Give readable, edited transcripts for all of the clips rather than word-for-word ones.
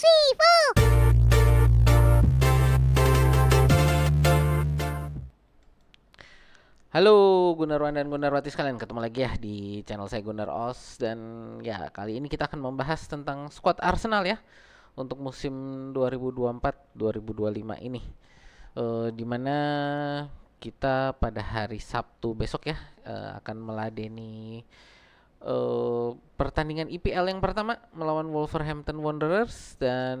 three, four. Halo Gunarwan dan Gunarwati sekalian, ketemu lagi ya di channel saya Gunar Os. Dan ya kali ini kita akan membahas tentang skuad Arsenal ya untuk musim 2024-2025 ini, dimana kita pada hari Sabtu besok ya akan meladeni pertandingan IPL yang pertama melawan Wolverhampton Wanderers, dan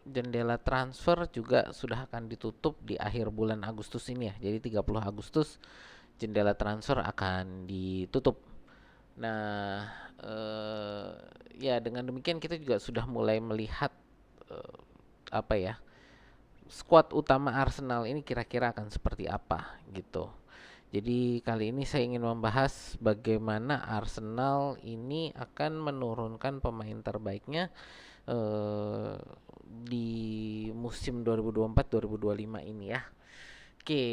jendela transfer juga sudah akan ditutup di akhir bulan Agustus ini ya. Jadi 30 Agustus jendela transfer akan ditutup. Nah, ya dengan demikian kita juga sudah mulai melihat eh, apa ya, skuad utama Arsenal ini kira-kira akan seperti apa gitu. Jadi kali ini saya ingin membahas bagaimana Arsenal ini akan menurunkan pemain terbaiknya eh, di musim 2024-2025 ini ya. Oke,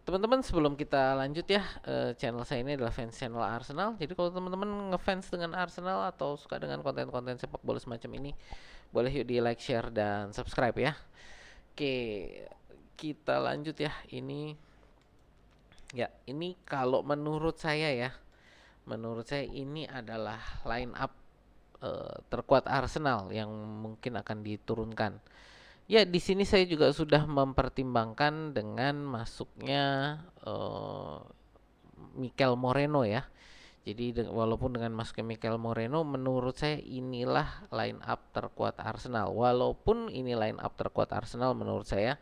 teman-teman, sebelum kita lanjut ya, channel saya ini adalah fans channel Arsenal. Jadi kalau teman-teman ngefans dengan Arsenal atau suka dengan konten-konten sepak bola semacam ini, boleh yuk di like, share, dan subscribe ya. Oke, kita lanjut ya. Ini kalau menurut saya ini adalah line up terkuat Arsenal yang mungkin akan diturunkan. Ya, di sini saya juga sudah mempertimbangkan dengan masuknya Mikel Moreno ya. Jadi walaupun dengan masuknya Mikel Moreno, menurut saya inilah line up terkuat Arsenal. Walaupun ini line up terkuat Arsenal menurut saya,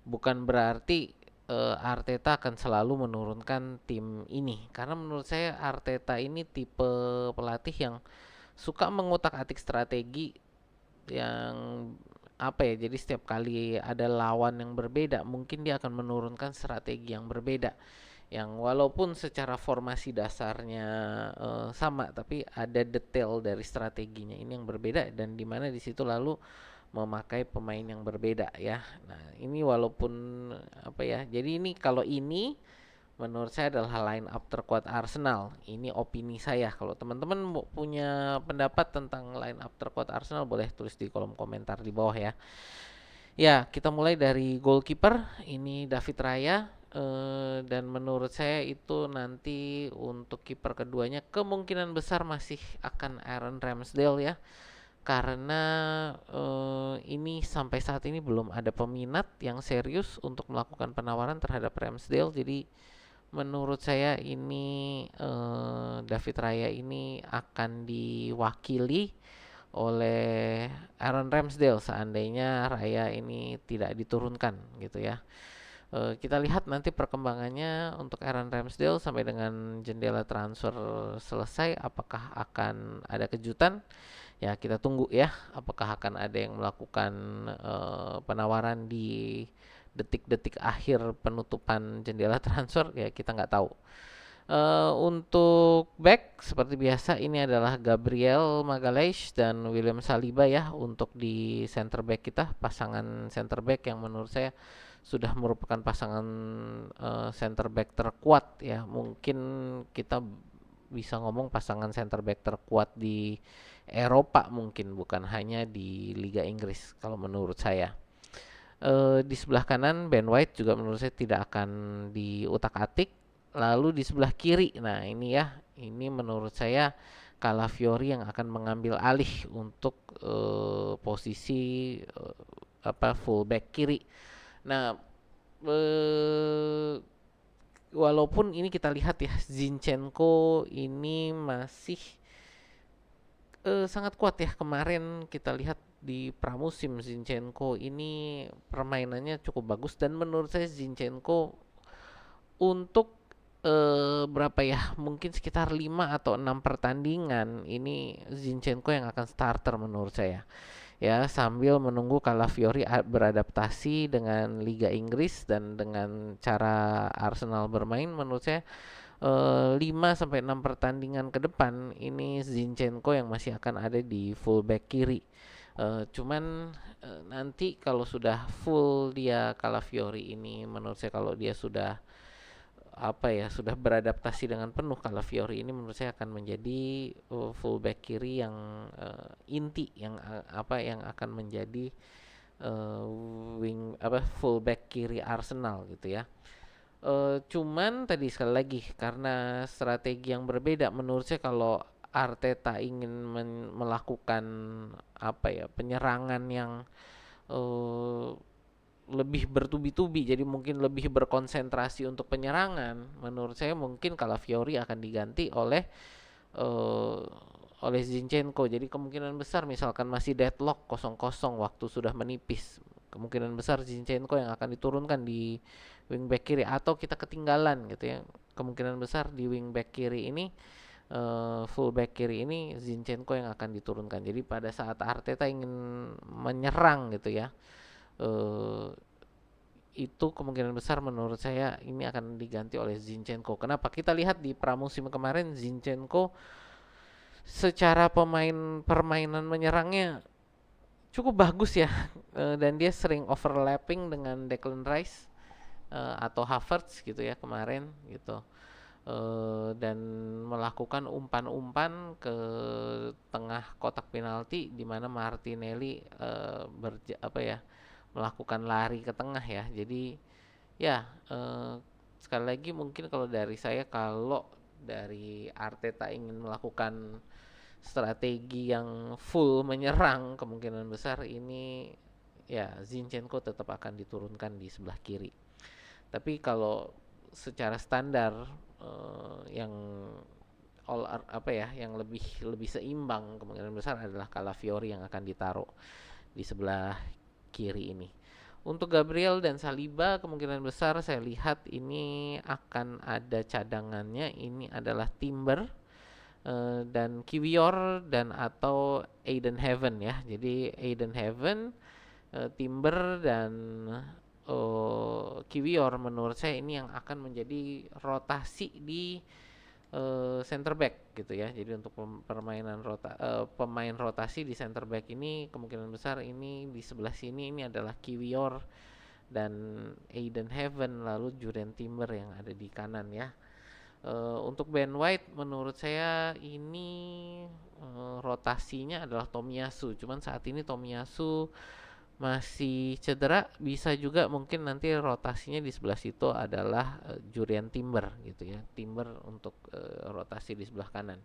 bukan berarti Arteta akan selalu menurunkan tim ini. Karena menurut saya Arteta ini tipe pelatih yang suka mengutak-atik strategi yang apa ya, jadi setiap kali ada lawan yang berbeda mungkin dia akan menurunkan strategi yang berbeda, yang walaupun secara formasi dasarnya sama, tapi ada detail dari strateginya ini yang berbeda, dan dimana di situ lalu memakai pemain yang berbeda ya. Nah ini walaupun apa ya, jadi ini kalau ini menurut saya adalah line up terkuat Arsenal. Ini opini saya. Kalau teman-teman punya pendapat tentang line up terkuat Arsenal, boleh tulis di kolom komentar di bawah ya. Ya, kita mulai dari goalkeeper. Ini David Raya. Dan menurut saya itu nanti untuk kiper keduanya kemungkinan besar masih akan Aaron Ramsdale ya. Karena ini sampai saat ini belum ada peminat yang serius untuk melakukan penawaran terhadap Ramsdale. Jadi menurut saya ini David Raya ini akan diwakili oleh Aaron Ramsdale seandainya Raya ini tidak diturunkan gitu ya. Kita lihat nanti perkembangannya untuk Aaron Ramsdale sampai dengan jendela transfer selesai, apakah akan ada kejutan. Ya kita tunggu ya, apakah akan ada yang melakukan penawaran di detik-detik akhir penutupan jendela transfer, ya kita nggak tahu. Untuk back seperti biasa ini adalah Gabriel Magalhaes dan William Saliba ya untuk di center back kita, pasangan center back yang menurut saya sudah merupakan pasangan center back terkuat ya. Mungkin kita bisa ngomong pasangan center back terkuat di Eropa, mungkin bukan hanya di Liga Inggris kalau menurut saya. Di sebelah kanan Ben White juga menurut saya tidak akan diutak-atik. Lalu di sebelah kiri, nah ini ya, ini menurut saya Calafiori yang akan mengambil alih untuk posisi fullback kiri. Nah, walaupun ini kita lihat ya, Zinchenko ini masih sangat kuat ya. Kemarin kita lihat di pramusim Zinchenko ini permainannya cukup bagus, dan menurut saya Zinchenko untuk berapa ya, mungkin sekitar 5 atau 6 pertandingan ini Zinchenko yang akan starter menurut saya ya, sambil menunggu Calafiori beradaptasi dengan Liga Inggris dan dengan cara Arsenal bermain. Menurut saya 5 sampai 6 pertandingan ke depan ini Zinchenko yang masih akan ada di fullback kiri. Cuman nanti kalau sudah full dia Calafiori ini, menurut saya kalau dia sudah sudah beradaptasi dengan penuh. Calafiori ini menurut saya akan menjadi fullback kiri yang inti, yang akan menjadi fullback kiri Arsenal gitu ya. Cuman tadi sekali lagi karena strategi yang berbeda, menurut saya kalau Arteta ingin melakukan penyerangan yang eh, lebih bertubi-tubi, jadi mungkin lebih berkonsentrasi untuk penyerangan, menurut saya mungkin Calafiori akan diganti eh, oleh Zinchenko. Jadi kemungkinan besar misalkan masih deadlock 0-0, waktu sudah menipis, kemungkinan besar Zinchenko yang akan diturunkan di wingback kiri, atau kita ketinggalan gitu ya. Kemungkinan besar di wingback kiri ini, fullback kiri ini Zinchenko yang akan diturunkan. Jadi pada saat Arteta ingin menyerang gitu ya, itu kemungkinan besar menurut saya ini akan diganti oleh Zinchenko. Kenapa? Kita lihat di pramusim kemarin Zinchenko secara permainan menyerangnya cukup bagus ya. Dan dia sering overlapping dengan Declan Rice atau Havertz gitu ya kemarin gitu. Dan melakukan umpan-umpan ke tengah kotak penalti di mana Martinelli melakukan lari ke tengah ya. Jadi ya sekali lagi mungkin kalau dari saya, kalau dari Arteta ingin melakukan strategi yang full menyerang, kemungkinan besar ini ya Zinchenko tetap akan diturunkan di sebelah kiri. Tapi kalau secara standar yang yang lebih seimbang, kemungkinan besar adalah Calafiori yang akan ditaruh di sebelah kiri ini. Untuk Gabriel dan Saliba kemungkinan besar saya lihat ini akan ada cadangannya. Ini adalah Timber dan Kiwior dan atau Aiden Heaven ya. Jadi Aiden Heaven, Timber dan Kiwior menurut saya ini yang akan menjadi rotasi di center back gitu ya. Jadi untuk pemain rotasi di center back ini kemungkinan besar ini di sebelah sini ini adalah Kiwior dan Aiden Heaven, lalu Jurriën Timber yang ada di kanan ya. Untuk Ben White menurut saya ini rotasinya adalah Tomiyasu. Cuman saat ini Tomiyasu masih cedera, bisa juga mungkin nanti rotasinya di sebelah situ adalah Jurriën Timber gitu ya. Timber untuk rotasi di sebelah kanan.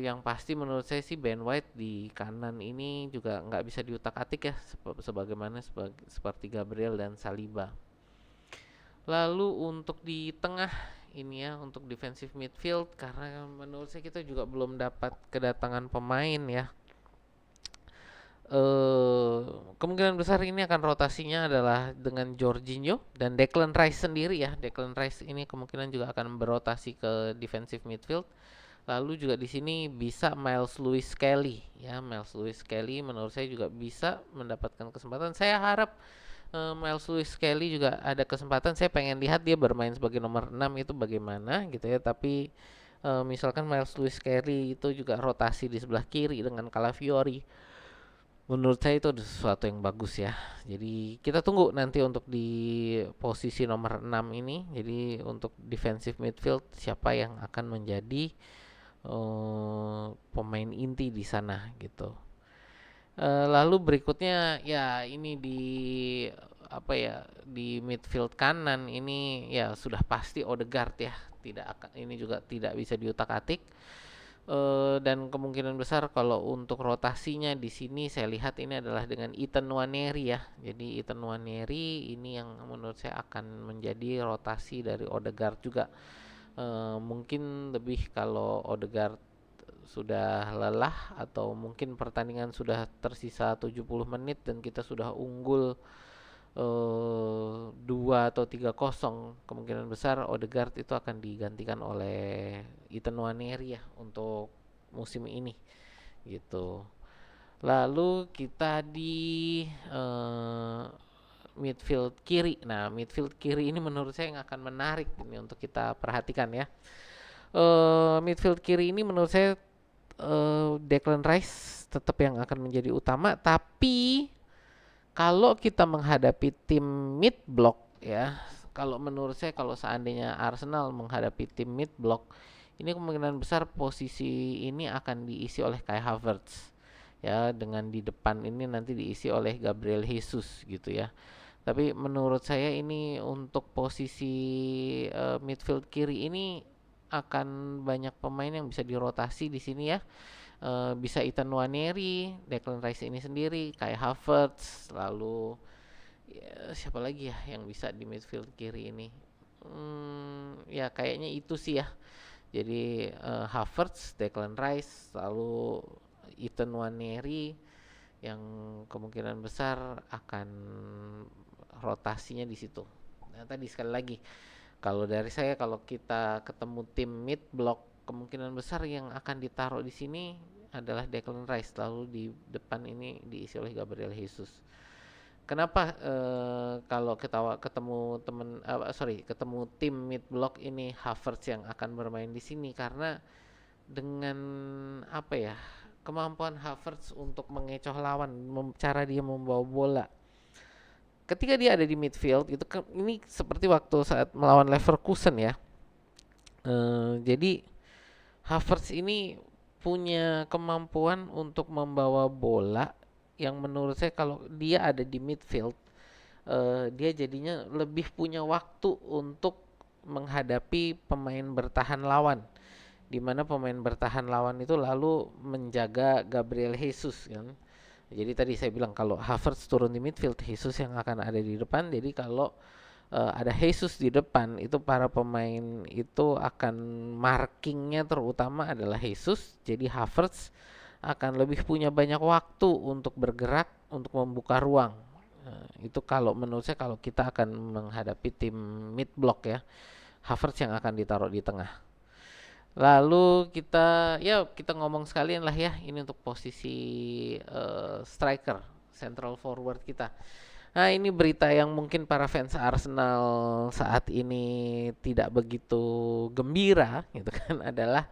Yang pasti menurut saya sih Ben White di kanan ini juga nggak bisa diutak-atik ya, sebagaimana seperti Gabriel dan Saliba. Lalu untuk di tengah ini ya, untuk defensive midfield, karena menurut saya kita juga belum dapat kedatangan pemain ya. Kemungkinan besar ini akan rotasinya adalah dengan Jorginho dan Declan Rice sendiri ya. Declan Rice ini kemungkinan juga akan berotasi ke defensive midfield. Lalu juga di sini bisa Miles Lewis Kelly ya. Miles Lewis Kelly menurut saya juga bisa mendapatkan kesempatan. Saya harap Miles Lewis Kelly juga ada kesempatan. Saya pengen lihat dia bermain sebagai nomor 6 itu bagaimana gitu ya. Tapi misalkan Miles Lewis Kelly itu juga rotasi di sebelah kiri dengan Calafiori, menurut saya itu ada sesuatu yang bagus ya. Jadi kita tunggu nanti untuk di posisi nomor 6 ini. Jadi untuk defensive midfield siapa yang akan menjadi pemain inti di sana gitu. Lalu berikutnya ya ini di midfield kanan ini ya sudah pasti Odegaard ya. Ini juga tidak bisa diutak-atik. Dan kemungkinan besar kalau untuk rotasinya di sini saya lihat ini adalah dengan Ethan Nwaneri ya. Jadi Ethan Nwaneri ini yang menurut saya akan menjadi rotasi dari Odegaard juga. Mungkin lebih kalau Odegaard sudah lelah atau mungkin pertandingan sudah tersisa 70 menit dan kita sudah unggul 2 atau 3-0, kemungkinan besar Odegaard itu akan digantikan oleh Ethan Nwaneri ya untuk musim ini gitu. Lalu kita di midfield kiri. Nah, midfield kiri ini menurut saya yang akan menarik ini untuk kita perhatikan ya. Midfield kiri ini menurut saya Declan Rice tetap yang akan menjadi utama, tapi kalau kita menghadapi tim mid block ya, kalau menurut saya kalau seandainya Arsenal menghadapi tim mid block, ini kemungkinan besar posisi ini akan diisi oleh Kai Havertz. Ya, dengan di depan ini nanti diisi oleh Gabriel Jesus gitu ya. Tapi menurut saya ini untuk posisi midfield kiri ini akan banyak pemain yang bisa dirotasi di sini ya. Bisa Ethan Nwaneri, Declan Rice ini sendiri, Kai Havertz, lalu ya, siapa lagi ya yang bisa di midfield kiri ini? Ya kayaknya itu sih ya. Jadi Havertz, Declan Rice, lalu Ethan Nwaneri yang kemungkinan besar akan rotasinya di situ. Nah, tadi sekali lagi, kalau dari saya kalau kita ketemu tim mid block, kemungkinan besar yang akan ditaruh di sini adalah Declan Rice, lalu di depan ini diisi oleh Gabriel Jesus. Kenapa kalau kita ketemu tim mid block ini Havertz yang akan bermain di sini, karena dengan apa ya, kemampuan Havertz untuk mengecoh lawan, cara dia membawa bola ketika dia ada di midfield itu ini seperti waktu saat melawan Leverkusen ya. Jadi Havertz ini punya kemampuan untuk membawa bola yang menurut saya kalau dia ada di midfield, dia jadinya lebih punya waktu untuk menghadapi pemain bertahan lawan, di mana pemain bertahan lawan itu lalu menjaga Gabriel Jesus kan. Jadi tadi saya bilang kalau Havertz turun di midfield, Jesus yang akan ada di depan. Jadi kalau ada Jesus di depan, itu para pemain itu akan markingnya terutama adalah Jesus. Jadi Havertz akan lebih punya banyak waktu untuk bergerak, untuk membuka ruang. Itu kalau menurut saya kalau kita akan menghadapi tim mid block ya, Havertz yang akan ditaruh di tengah. Lalu kita ngomong sekalian lah ya ini untuk posisi striker, central forward kita. Nah, ini berita yang mungkin para fans Arsenal saat ini tidak begitu gembira gitu kan adalah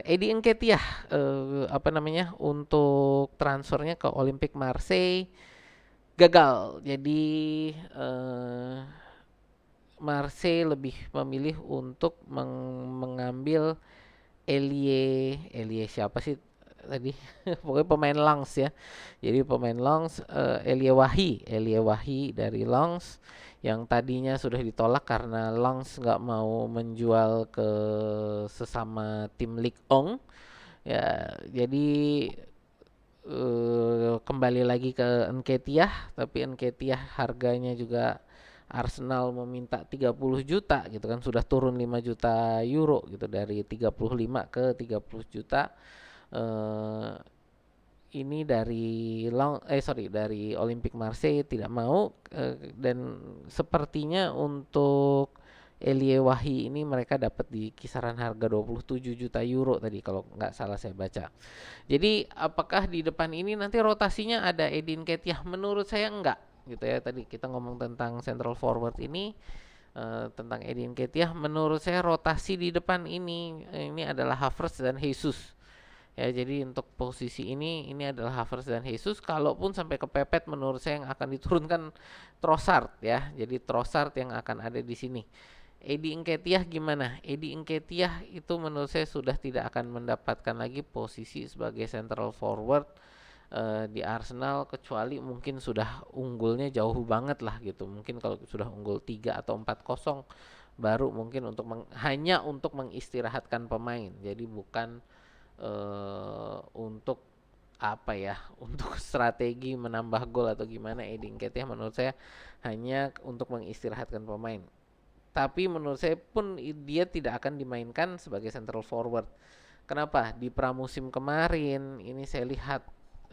Eddie Nketiah apa namanya untuk transfernya ke Olympique Marseille gagal. Jadi Marseille lebih memilih untuk mengambil Elie siapa sih tadi? Pokoknya pemain Lens ya. Jadi pemain Lens Elie Wahi dari Lens yang tadinya sudah ditolak karena Lens nggak mau menjual ke sesama tim Ligue 1 ya. Jadi kembali lagi ke Nketiah, tapi Nketiah harganya juga Arsenal meminta 30 juta gitu kan, sudah turun 5 juta euro gitu dari 35 ke 30 juta. eh, ini dari Olympique Marseille tidak mau, dan sepertinya untuk Elie Wahi ini mereka dapat di kisaran harga 27 juta euro tadi kalau nggak salah saya baca. Jadi apakah di depan ini nanti rotasinya ada Edin Nketiah? Menurut saya enggak gitu ya. Tadi kita ngomong tentang central forward ini, tentang Edin Nketiah. Menurut saya rotasi di depan ini adalah Havertz dan Jesus. Ya, jadi untuk posisi ini adalah Havertz dan Jesus. Kalaupun sampai kepepet, menurut saya yang akan diturunkan Trossard ya. Jadi Trossard yang akan ada di sini. Eddie Nketiah gimana? Eddie Nketiah itu menurut saya sudah tidak akan mendapatkan lagi posisi sebagai central forward di Arsenal, kecuali mungkin sudah unggulnya jauh banget lah gitu. Mungkin kalau sudah unggul 3 atau 4-0 baru mungkin hanya untuk mengistirahatkan pemain. Jadi bukan untuk apa ya, untuk strategi menambah gol atau gimana. Eddie Nketiah menurut saya hanya untuk mengistirahatkan pemain. Tapi menurut saya pun dia tidak akan dimainkan sebagai central forward. Kenapa? Di pramusim kemarin ini saya lihat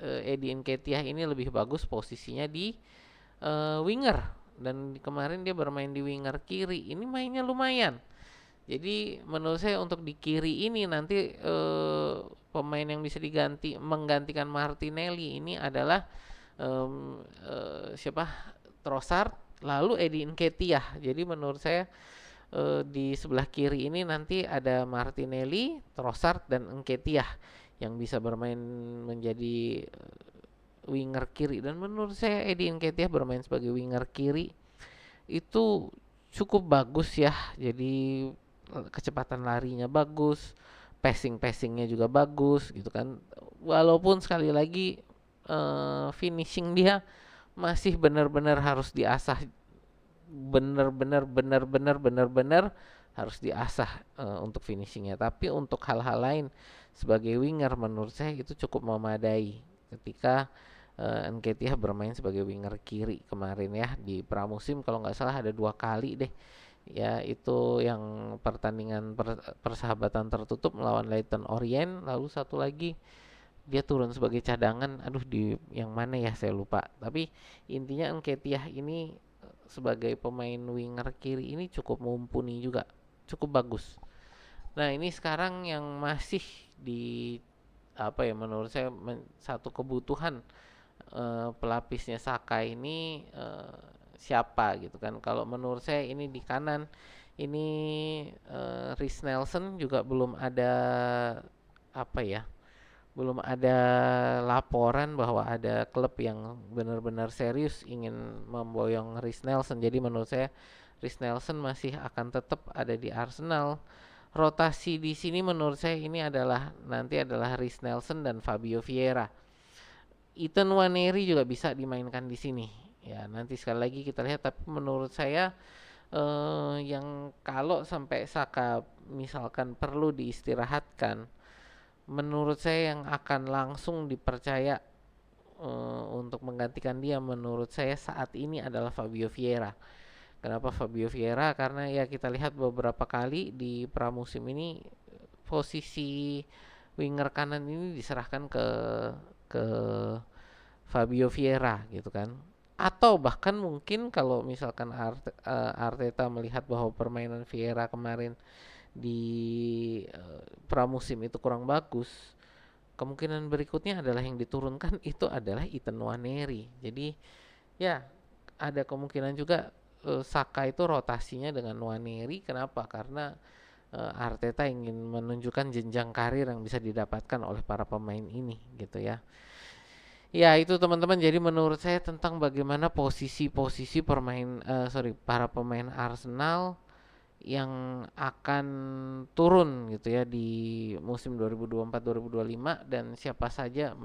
Eddie Nketiah ini lebih bagus posisinya di winger, dan kemarin dia bermain di winger kiri. Ini mainnya lumayan. Jadi menurut saya untuk di kiri ini nanti pemain yang bisa menggantikan Martinelli ini adalah siapa? Trossard, lalu Eddie Nketiah. Jadi menurut saya di sebelah kiri ini nanti ada Martinelli, Trossard dan Nketiah yang bisa bermain menjadi winger kiri, dan menurut saya Eddie Nketiah bermain sebagai winger kiri itu cukup bagus ya. Jadi kecepatan larinya bagus, passingnya juga bagus gitu kan. Walaupun sekali lagi finishing dia masih benar-benar harus diasah, benar-benar harus diasah untuk finishingnya. Tapi untuk hal-hal lain sebagai winger menurut saya itu cukup memadai ketika Nketiah bermain sebagai winger kiri kemarin ya di pramusim. Kalau nggak salah ada 2 kali deh ya, itu yang pertandingan persahabatan tertutup melawan Leyton Orient, lalu satu lagi dia turun sebagai cadangan, aduh di yang mana ya saya lupa. Tapi intinya Nketiah ini sebagai pemain winger kiri ini cukup mumpuni juga, cukup bagus. Nah ini sekarang yang masih di apa ya, menurut saya satu kebutuhan pelapisnya Saka ini siapa gitu kan. Kalau menurut saya ini di kanan ini Reece Nelson juga belum ada apa ya, belum ada laporan bahwa ada klub yang benar-benar serius ingin memboyong Reece Nelson. Jadi menurut saya Reece Nelson masih akan tetap ada di Arsenal. Rotasi di sini menurut saya ini adalah nanti adalah Reece Nelson dan Fabio Vieira. Ethan Nwaneri juga bisa dimainkan di sini. Ya, nanti sekali lagi kita lihat, tapi menurut saya yang kalau sampai Saka misalkan perlu diistirahatkan, menurut saya yang akan langsung dipercaya untuk menggantikan dia menurut saya saat ini adalah Fabio Vieira. Kenapa Fabio Vieira? Karena ya kita lihat beberapa kali di pramusim ini posisi winger kanan ini diserahkan ke Fabio Vieira gitu kan. Atau bahkan mungkin kalau misalkan Arteta melihat bahwa permainan Vieira kemarin di pramusim itu kurang bagus, kemungkinan berikutnya adalah yang diturunkan itu adalah Ethan Nwaneri. Jadi ya ada kemungkinan juga Saka itu rotasinya dengan Nwaneri. Kenapa? Karena Arteta ingin menunjukkan jenjang karir yang bisa didapatkan oleh para pemain ini gitu ya. Ya itu teman-teman, jadi menurut saya tentang bagaimana posisi-posisi para pemain Arsenal yang akan turun gitu ya di musim 2024-2025, dan siapa saja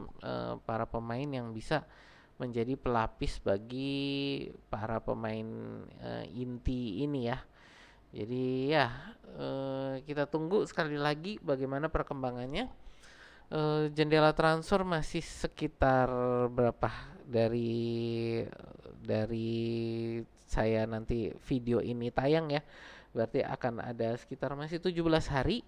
para pemain yang bisa menjadi pelapis bagi para pemain inti ini ya. Jadi ya kita tunggu sekali lagi bagaimana perkembangannya. Jendela transfer masih sekitar berapa dari saya nanti video ini tayang ya. Berarti akan ada sekitar masih 17 hari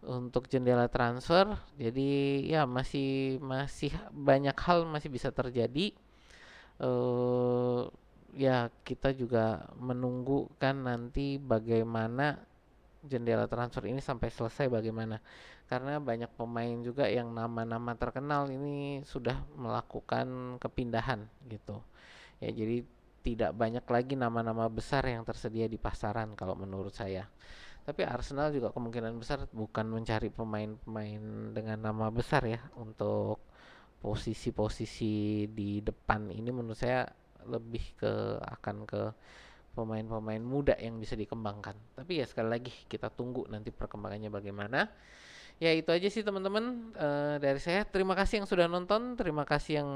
untuk jendela transfer. Jadi ya masih masih banyak hal masih bisa terjadi. Ya kita juga menunggu kan nanti bagaimana jendela transfer ini sampai selesai bagaimana. Karena banyak pemain juga yang nama-nama terkenal ini sudah melakukan kepindahan gitu. Ya jadi tidak banyak lagi nama-nama besar yang tersedia di pasaran kalau menurut saya. Tapi Arsenal juga kemungkinan besar bukan mencari pemain-pemain dengan nama besar ya untuk posisi-posisi di depan ini. Menurut saya lebih akan ke pemain-pemain muda yang bisa dikembangkan. Tapi ya sekali lagi kita tunggu nanti perkembangannya bagaimana. Ya itu aja sih teman-teman dari saya. Terima kasih yang sudah nonton, terima kasih yang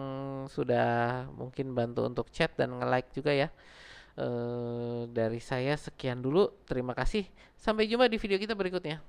sudah mungkin bantu untuk chat dan nge-like juga ya. Dari saya sekian dulu, terima kasih. Sampai jumpa di video kita berikutnya.